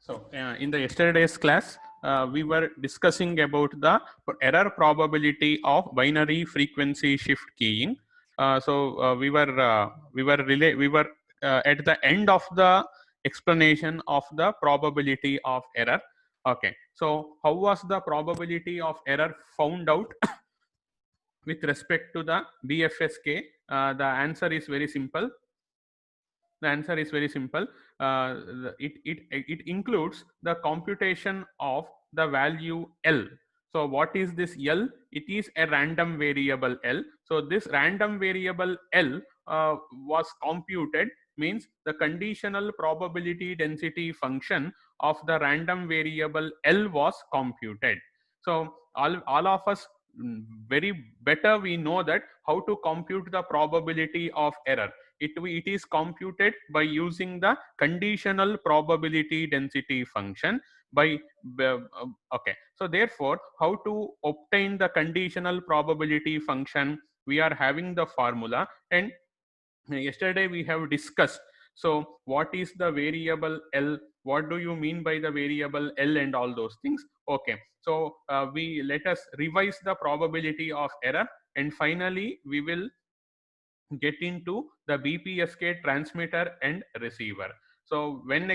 So, in the yesterday's class, we were discussing about the error probability of binary frequency shift keying. We were at the end of the explanation of the probability of error. Okay, so how was the probability of error found out with respect to the BFSK? The answer is very simple. The answer is very simple. It includes the computation of the value L. So what is this L? It is a random variable L. So this random variable L was computed, means the conditional probability density function of the random variable L was computed. So all of us, very better we know that how to compute the probability of error. It is computed by using the conditional probability density function by okay. So therefore, how to obtain the conditional probability function? We are having the formula, and yesterday we have discussed. So what is the variable L? What do you mean by the variable L and all those things? Okay, so we let us revise the probability of error, and finally we will get into the BPSK transmitter and receiver. So when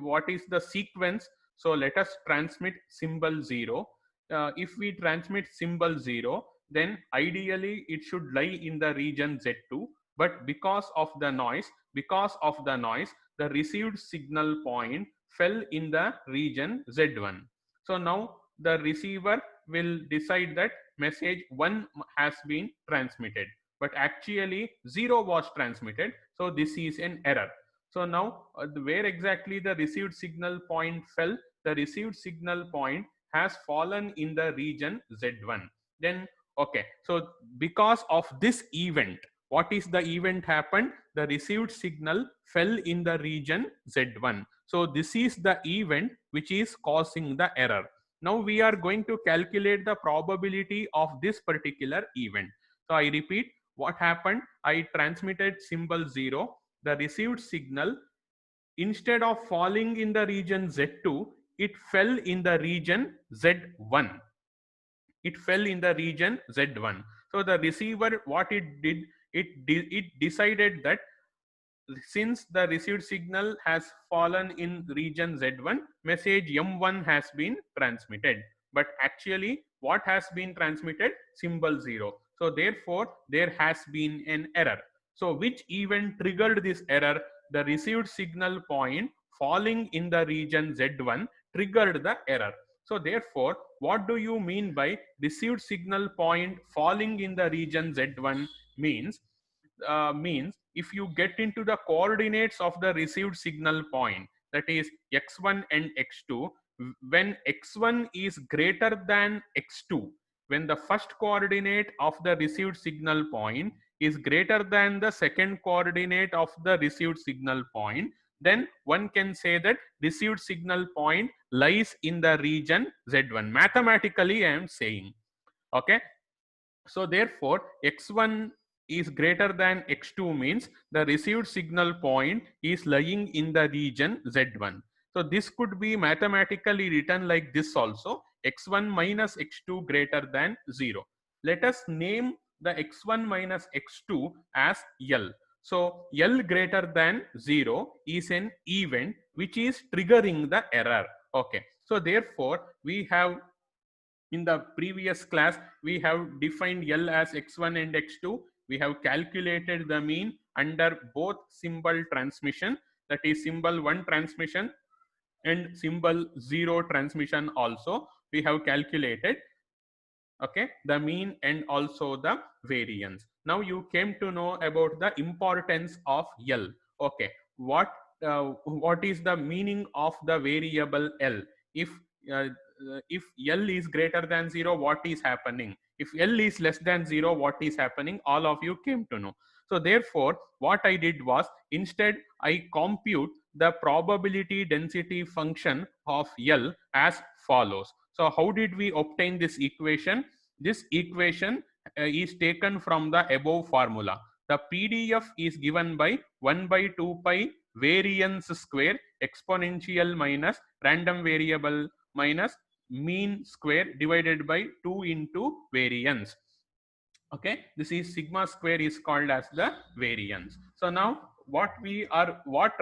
what is the sequence? So let us transmit symbol 0. If we transmit symbol 0, then ideally it should lie in the region Z2, but because of the noise, the received signal point fell in the region Z1. So now the receiver will decide that message 1 has been transmitted, but actually 0 was transmitted. So this is an error. So now where exactly the received signal point fell? The received signal point has fallen in the region Z1. Then okay, so because of this event, what is the event happened? The received signal fell in the region Z1. So this is the event which is causing the error. Now we are going to calculate the probability of this particular event. So I repeat, what happened? I transmitted symbol 0. The received signal, instead of falling in the region Z2, it fell in the region Z1. It fell in the region Z1. So the receiver, what it did, it decided that since the received signal has fallen in region Z1, message M1 has been transmitted. But actually, what has been transmitted? Symbol 0. So therefore, there has been an error. So which event triggered this error? The received signal point falling in the region Z1 triggered the error. So therefore, what do you mean by received signal point falling in the region Z1? Means if you get into the coordinates of the received signal point, that is x1 and x2, when x1 is greater than x2, when the first coordinate of the received signal point is greater than the second coordinate of the received signal point, then one can say that received signal point lies in the region Z1. Mathematically, I am saying. Okay, so therefore x1 is greater than x2 means the received signal point is lying in the region Z1. So this could be mathematically written like this also: x1 minus x2 greater than 0. Let us name the x1 minus x2 as L. So L greater than 0 is an event which is triggering the error. Okay, so therefore we have, in the previous class, we have defined L as x1 and x2. We have calculated the mean under both symbol transmission, that is symbol 1 transmission and symbol 0 transmission also. We have calculated, okay, the mean and also the variance. Now you came to know about the importance of L. Okay, what is the meaning of the variable L? Uh, if L is greater than 0, what is happening? If L is less than 0, what is happening? All of you came to know. So therefore, what I did was, instead I compute the probability density function of L as follows. So how did we obtain this equation? This equation is taken from the above formula. The PDF is given by 1 by 2 pi variance square exponential minus random variable minus mean square divided by 2 into variance. Okay, this is sigma square is called as the variance. So now what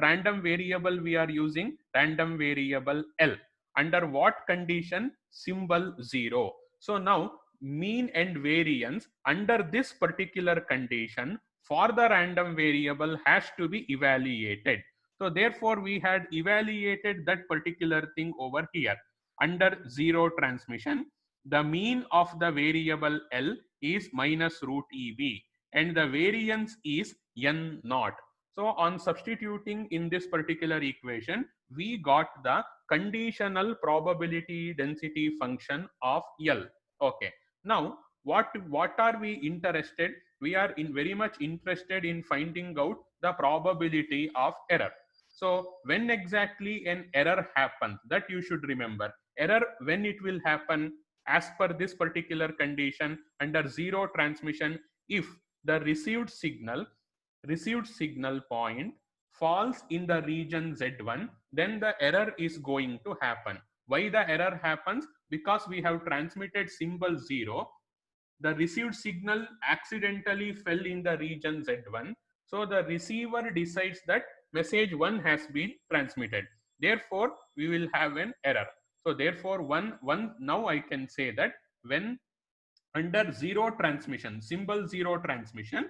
random variable we are using? Random variable L. Under what condition? Symbol 0. So now mean and variance under this particular condition for the random variable has to be evaluated. So therefore we had evaluated that particular thing over here. Under zero transmission, the mean of the variable L is minus root EB and the variance is N naught. So on substituting in this particular equation, we got the conditional probability density function of L. Okay. Now what are we interested? We are very much interested in finding out the probability of error. So when exactly an error happens, that you should remember. Error, when it will happen, as per this particular condition under zero transmission, if the received signal point falls in the region Z1, then the error is going to happen. Why the error happens? Because we have transmitted symbol 0. The received signal accidentally fell in the region Z1. So the receiver decides that message 1 has been transmitted. Therefore, we will have an error. So therefore, now I can say that when under zero transmission, symbol zero transmission,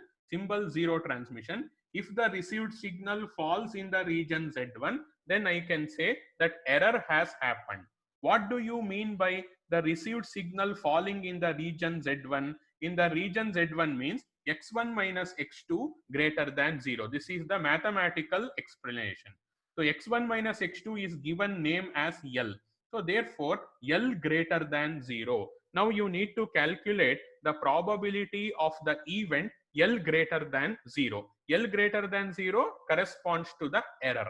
if the received signal falls in the region Z1, then I can say that error has happened. What do you mean by the received signal falling in the region Z1? In the region Z1 means x1 minus x2 greater than 0. This is the mathematical explanation. So x1 minus x2 is given name as L. So therefore L greater than 0. Now you need to calculate the probability of the event L greater than 0. L greater than 0 corresponds to the error.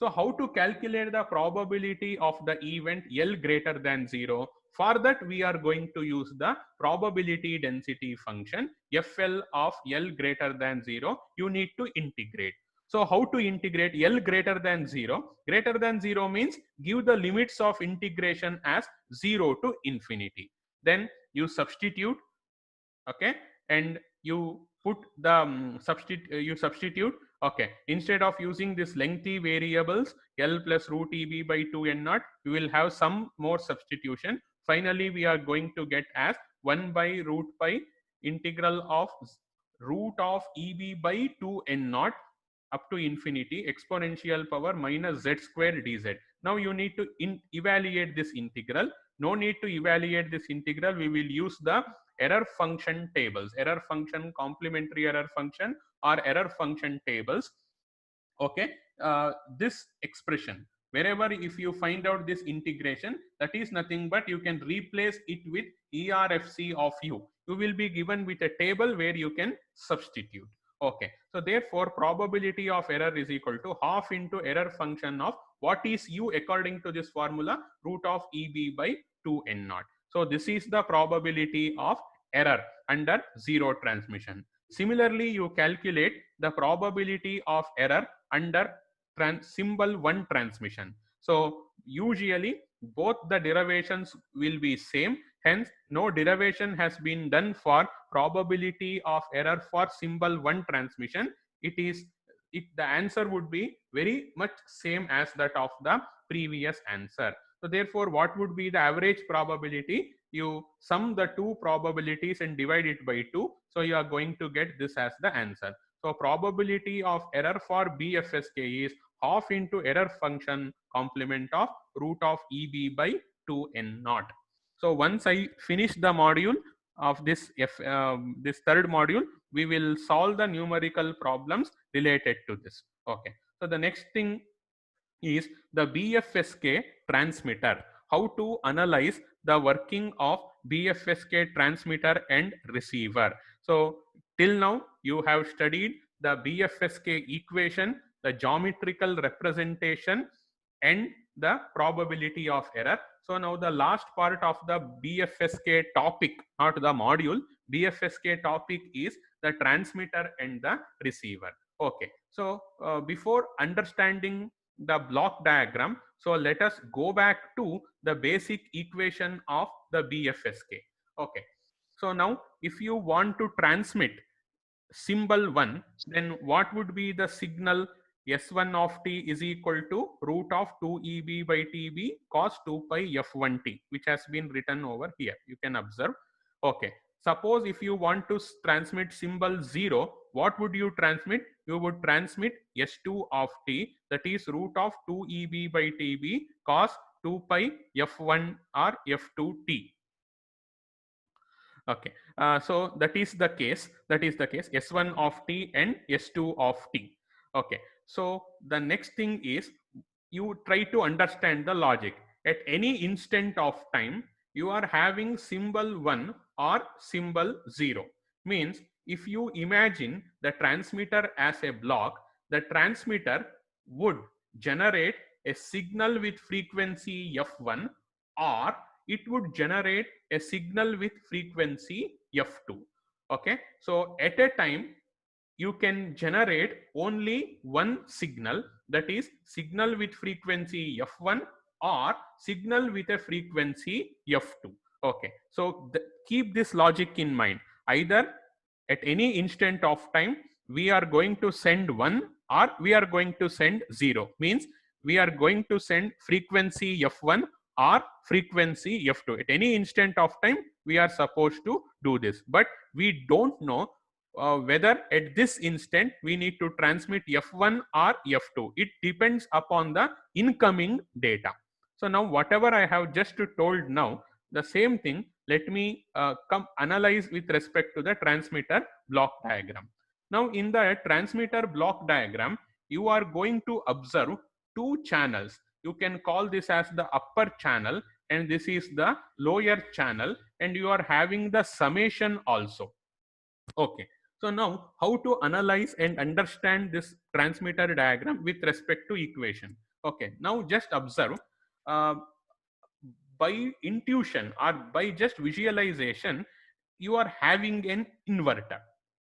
So how to calculate the probability of the event L greater than 0? For that we are going to use the probability density function FL of L greater than 0. You need to integrate. So how to integrate L greater than 0? Greater than 0 means give the limits of integration as 0 to infinity. Then you substitute, okay, and you put the substitute. Okay, instead of using this lengthy variables L plus root EB by 2 N naught, we will have some more substitution. Finally, we are going to get as 1 by root pi integral of root of EB by 2 N naught up to infinity exponential power minus z square dz. Now you need to evaluate this integral. No need to evaluate this integral. We will use the error function tables, error function, complementary error function, or error function tables. Okay, this expression, wherever if you find out this integration, that is nothing but you can replace it with ERFC of u. You will be given with a table where you can substitute. Okay, so therefore probability of error is equal to half into error function of what is u according to this formula, root of EB by 2 N naught. So this is the probability of error under zero transmission. Similarly, you calculate the probability of error under symbol 1 transmission. So usually both the derivations will be same. Hence, no derivation has been done for probability of error for symbol 1 transmission. The answer would be very much same as that of the previous answer. So therefore, what would be the average probability? You sum the two probabilities and divide it by 2. So you are going to get this as the answer. So probability of error for BFSK is half into error function complement of root of EB by 2 N naught. So once I finish the module of this third module, we will solve the numerical problems related to this. Okay. So the next thing is the BFSK transmitter. How to analyze the working of BFSK transmitter and receiver. So till now you have studied the BFSK equation, the geometrical representation, and the probability of error. So now the last part of the BFSK topic, not the module, BFSK topic is the transmitter and the receiver. Okay, so before understanding the block diagram, so let us go back to the basic equation of the BFSK. Okay, so now if you want to transmit symbol 1, then what would be the signal? S1 of t is equal to root of 2EB by TB cos 2 pi F1t, which has been written over here. You can observe. Okay. Suppose if you want to transmit symbol 0, what would you transmit? You would transmit S2 of t, that is root of 2EB by TB cos 2 pi F1 or F2t. Okay, so that is the case. That is the case. S1 of t and S2 of t. Okay, so the next thing is you try to understand the logic. At any instant of time, you are having symbol 1 or symbol 0. Means if you imagine the transmitter as a block, the transmitter would generate a signal with frequency F1, or it would generate a signal with frequency F2. Okay, so at a time you can generate only one signal, that is signal with frequency F1 or signal with a frequency F2. Okay, so keep this logic in mind. Either at any instant of time we are going to send 1 or we are going to send 0. Means we are going to send frequency F1 or frequency F2. At any instant of time we are supposed to do this, but we don't know whether at this instant we need to transmit F1 or F2. It depends upon the incoming data. So now whatever I have just told now, the same thing, let me come analyze with respect to the transmitter block diagram. Now in the transmitter block diagram, you are going to observe two channels. You can call this as the upper channel and this is the lower channel, and you are having the summation also. Okay, so now how to analyze and understand this transmitter diagram with respect to equation? Okay, now just observe. uh, by intuition or by just visualization, you are having an inverter.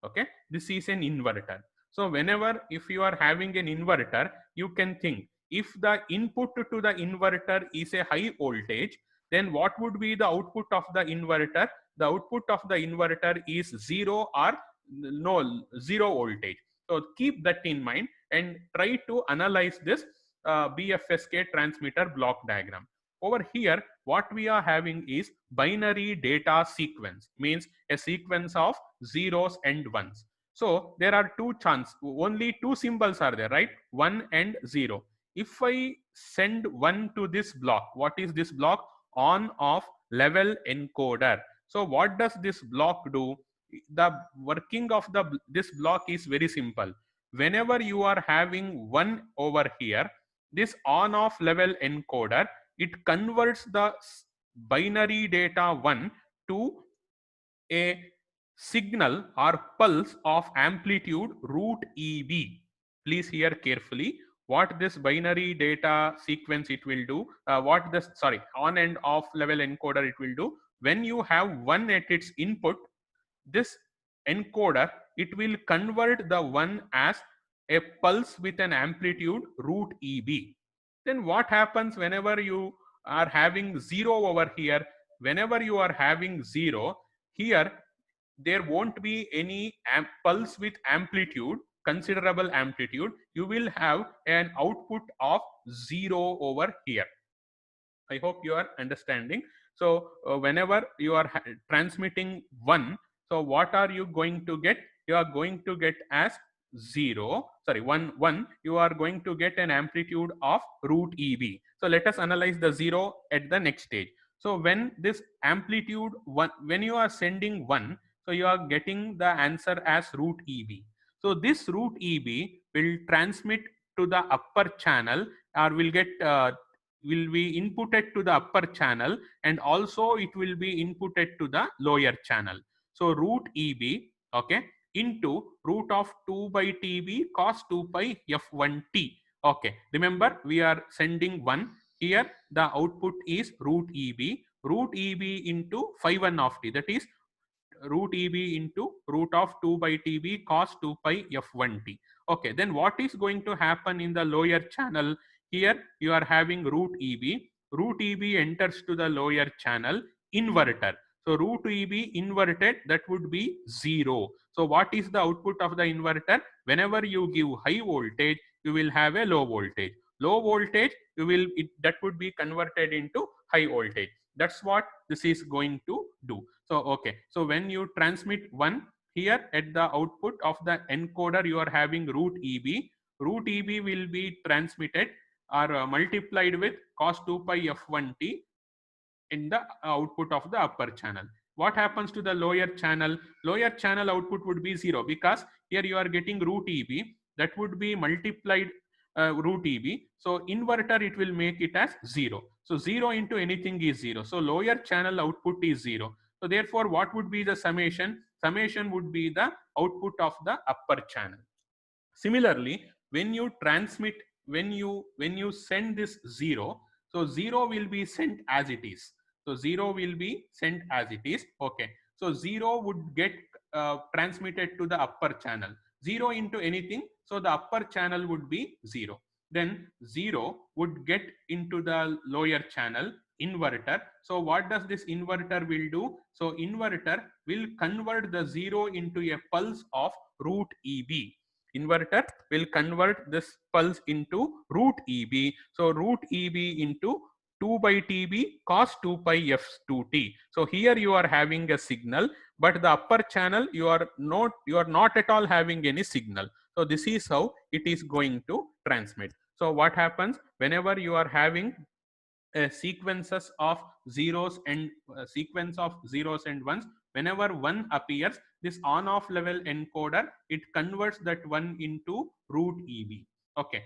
Okay, this is an inverter. So whenever if you are having an inverter, you can think if the input to the inverter is a high voltage, then what would be the output of the inverter? The output of the inverter is 0 or no 0 voltage. So keep that in mind and try to analyze this BFSK transmitter block diagram. Over here what we are having is binary data sequence, means a sequence of zeros and ones. So there are only two symbols are there, right? 1 and 0. If I send 1 to this block, what is this block? On off level encoder. So what does this block do? The working of this block is very simple. Whenever you are having 1 over here, this on off level encoder, it converts the binary data 1 to a signal or pulse of amplitude root EB. Please hear carefully what this binary data sequence it will do, what this on and off level encoder it will do. When you have 1 at its input, this encoder it will convert the 1 as a pulse with an amplitude root EB. Then what happens whenever you are having 0 over here? Whenever you are having 0 here, there won't be any pulse with amplitude, considerable amplitude. You will have an output of 0 over here. I hope you are understanding. So whenever you are transmitting 1, so what are you going to get? You are going to get as 1, you are going to get an amplitude of root EB. So let us analyze the 0 at the next stage. So when this amplitude 1, when you are sending 1, so you are getting the answer as root EB. So this root EB will transmit to the upper channel, or will be inputted to the upper channel, and also it will be inputted to the lower channel. So root EB, okay, into root of 2 by TB cos 2 pi F1t. Okay, remember we are sending 1 here, the output is root EB into phi 1 of t, that is root EB into root of 2 by TB cos 2 pi F1t. Okay, then what is going to happen in the lower channel? Here you are having root EB. Root EB enters to the lower channel inverter. So root EB inverted, that would be 0. So what is the output of the inverter? Whenever you give high voltage, you will have a low voltage. Low voltage, that would be converted into high voltage. That's what this is going to do. So okay, so when you transmit 1, here at the output of the encoder, you are having root EB. Root EB will be transmitted or multiplied with cos 2 pi f1t in the output of the upper channel. What happens to the lower channel? Lower channel output would be 0, because here you are getting root EB, that would be multiplied root EB. So inverter, it will make it as 0. So 0 into anything is 0. So lower channel output is 0. So therefore, what would be the summation? Summation would be the output of the upper channel. Similarly, when you transmit, when you send this 0, so 0 will be sent as it is. So 0 will be sent as it is. Okay. So 0 would get transmitted to the upper channel. 0 into anything, so the upper channel would be 0. Then 0 would get into the lower channel inverter. So what does this inverter will do? So inverter will convert the 0 into a pulse of root EB. Inverter will convert this pulse into root EB. So root EB into 2 by TB cos 2 pi f2t. So here you are having a signal, but the upper channel you are not at all having any signal. So this is how it is going to transmit. So what happens whenever you are having sequences of zeros and sequence of zeros and ones? Whenever one appears, this on off level encoder, it converts that one into root EB. Okay,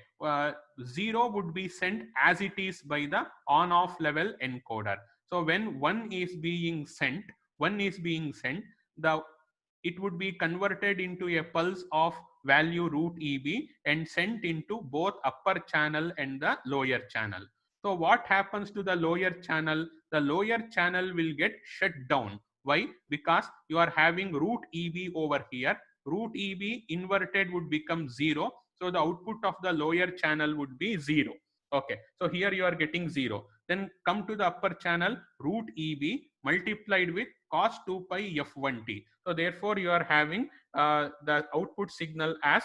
0 would be sent as it is by the on off level encoder. So when one is being sent, the it would be converted into a pulse of value root EB and sent into both upper channel and the lower channel. So what happens to the lower channel? The lower channel will get shut down. Why? Because you are having root EB over here. Root EB inverted would become 0. So the output of the lower channel would be 0. Okay. So here you are getting 0. Then come to the upper channel, root EB multiplied with cos 2 pi f1t. So therefore you are having the output signal as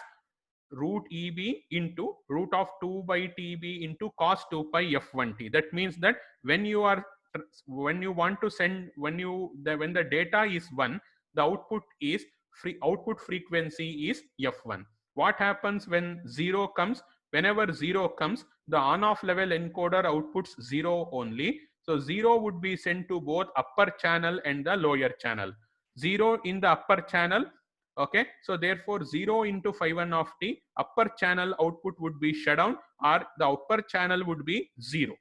root EB into root of 2 by TB into cos 2 pi f1t. That means that when you want to send, when the data is 1, the output frequency is f1. What happens when 0 comes? Whenever 0 comes, the on off level encoder outputs 0 only. So 0 would be sent to both upper channel and the lower channel. 0 in the upper channel. Okay, so therefore 0 into phi 1 of t, upper channel output would be shut down, or the upper channel would be 0.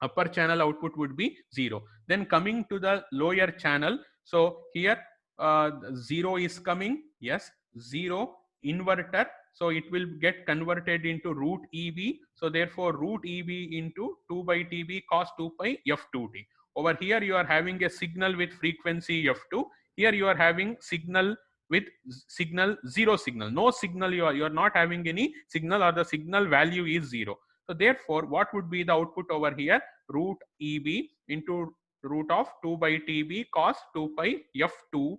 Upper channel output would be 0. Then coming to the lower channel, so here 0 is coming, yes, 0 inverter, so it will get converted into root EB. So therefore root EB into 2 by TB cos 2 pi f2t. Over here you are having a signal with frequency f2. Here you are having signal with zero signal, no signal. You are not having any signal, or the signal value is 0. So therefore what would be the output over here? Root EB into root of 2 by TB cos 2 pi f2t.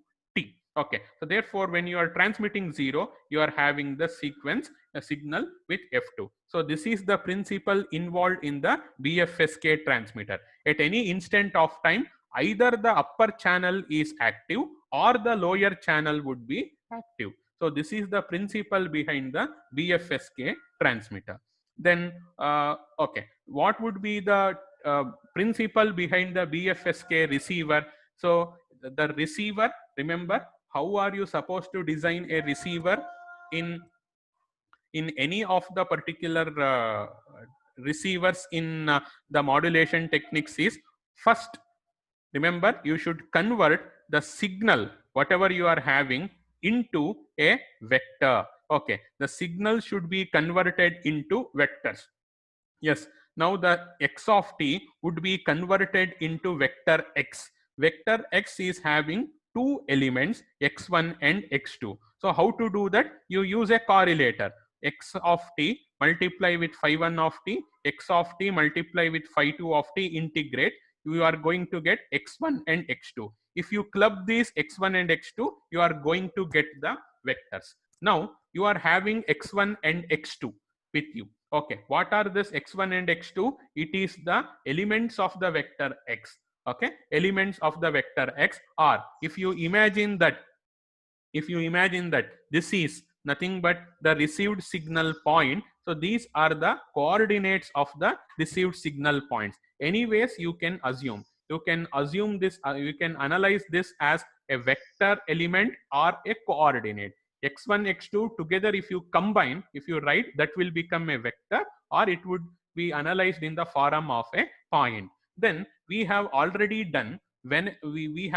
Okay, so therefore when you are transmitting 0, you are having the sequence a signal with f2. So this is the principle involved in the BFSK transmitter. At any instant of time, either the upper channel is active or the lower channel would be active. So this is the principle behind the BFSK transmitter. Then okay, what would be the principle behind the BFSK receiver? So the receiver, remember, how are you supposed to design a receiver in any of the particular receivers in the modulation techniques? Is first, remember, you should convert the signal whatever you are having into a vector. Okay, the signal should be converted into vectors. Yes, now the x of t would be converted into vector x. Vector x is having two elements, x1 and x2. So how to do that? You use a correlator. X of t multiply with phi 1 of t, x of t multiply with phi 2 of t, integrate. You are going to get x1 and x2. If you club these x1 and x2, you are going to get the vectors. Now you are having x1 and x2 with you. Okay, what are this x1 and x2? It is the elements of the vector x. Okay, elements of the vector x are, if you imagine that this is nothing but the received signal point, so these are the coordinates of the received signal points. Anyways, you can assume this, you can analyze this as a vector element or a coordinate. X1 x2 together, if you combine, if you write, that will become a vector, or it would be analyzed in the form of a point. Then we have already done, when we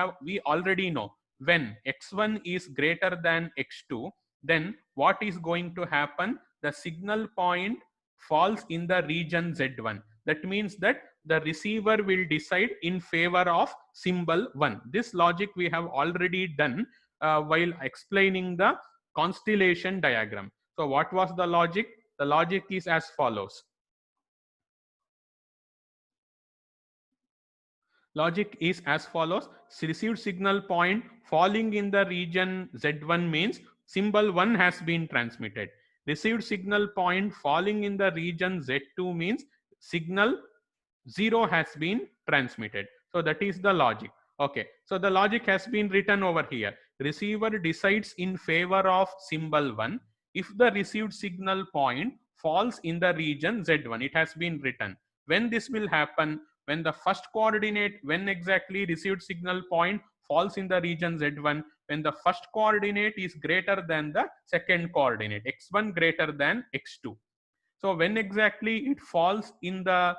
already know when x1 is greater than x2, then what is going to happen? The signal point falls in the region z1. That means that the receiver will decide in favor of symbol 1. This logic we have already done while explaining the constellation diagram. So what was the logic? The logic is as follows. Logic is as follows. Received signal point falling in the region Z1 means symbol 1 has been transmitted. Received signal point falling in the region Z2 means signal 0 has been transmitted. So that is the logic. Okay, so the logic has been written over here. Receiver decides in favor of symbol 1 if the received signal point falls in the region Z1. It has been written. When this will happen? When the first coordinate, when exactly received signal point falls in the region Z1, when the first coordinate is greater than the second coordinate, x1 greater than x2. So when exactly it falls in the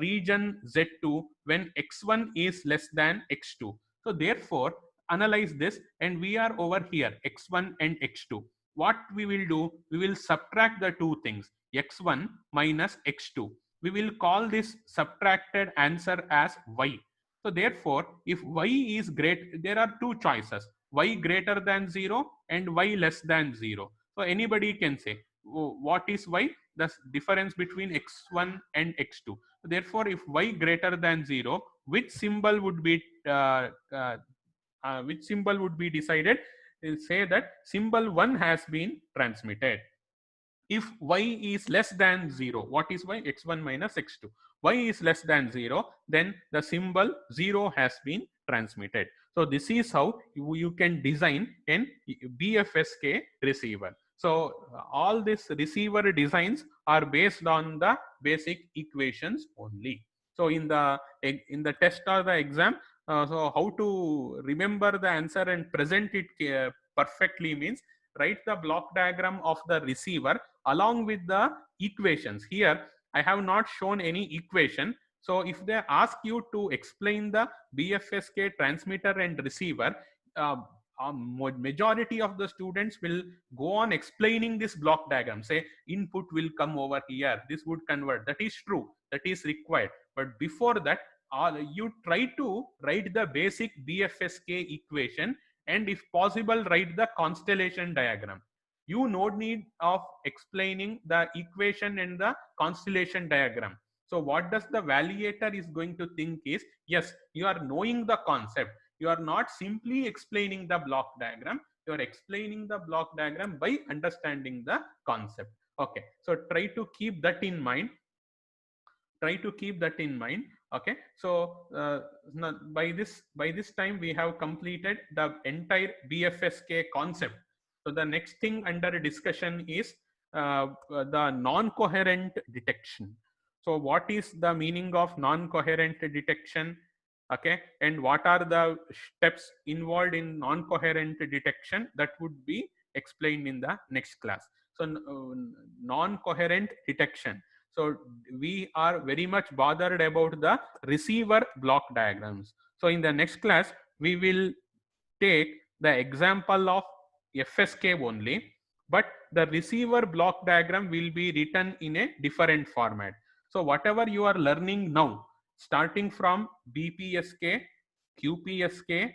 region Z2, when x1 is less than x2. So therefore, analyze this, and we are over here, x1 and x2. What we will do? We will subtract the two things, x1 minus x2. We will call this subtracted answer as y. So therefore, if y is great, there are two choices, y greater than 0 and y less than 0. So anybody can say, oh, what is y? The difference between x1 and x2. Therefore, if y greater than 0, which symbol would be decided? Say that symbol 1 has been transmitted. If y is less than 0, what is y? x1 minus x2. Y is less than 0, then the symbol 0 has been transmitted. So this is how you can design an BFSK receiver. So all these receiver designs are based on the basic equations only. So in the test or the exam, so how to remember the answer and present it perfectly means, write the block diagram of the receiver along with the equations. Here I have not shown any equation. So if they ask you to explain the BFSK transmitter and receiver, majority of the students will go on explaining this block diagram. Say input will come over here, this would convert. That is true, that is required. But before that, you try to write the basic BFSK equation, and if possible, write the constellation diagram. You no need of explaining the equation and the constellation diagram. So what does the validator is going to think is, yes, you are knowing the concept. You are not simply explaining the block diagram. You are explaining the block diagram by understanding the concept. Okay, so try to keep that in mind. Okay, so by this time we have completed the entire BFSK concept. So the next thing under discussion is the non-coherent detection. So what is the meaning of non-coherent detection? Okay, and what are the steps involved in non-coherent detection? That would be explained in the next class. So non-coherent detection. So we are very much bothered about the receiver block diagrams. So in the next class, we will take the example of FSK only, but the receiver block diagram will be written in a different format. So whatever you are learning now, starting from BPSK, QPSK,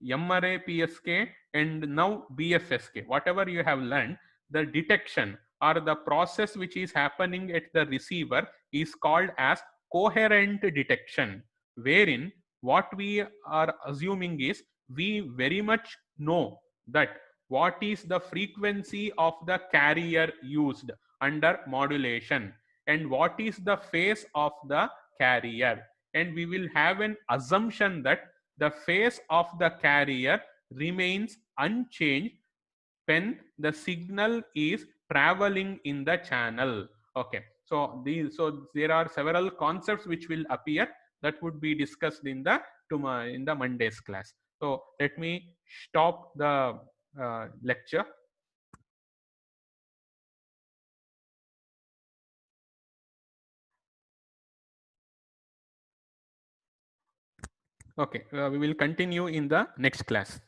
MRA PSK and now BFSK, whatever you have learned, the detection or the process which is happening at the receiver is called as coherent detection, wherein what we are assuming is we very much know that what is the frequency of the carrier used under modulation and what is the phase of the carrier, and we will have an assumption that the phase of the carrier remains unchanged when the signal is traveling in the channel. Okay, so there are several concepts which will appear that would be discussed in the Monday's class. So let me stop the lecture. Okay, we will continue in the next class.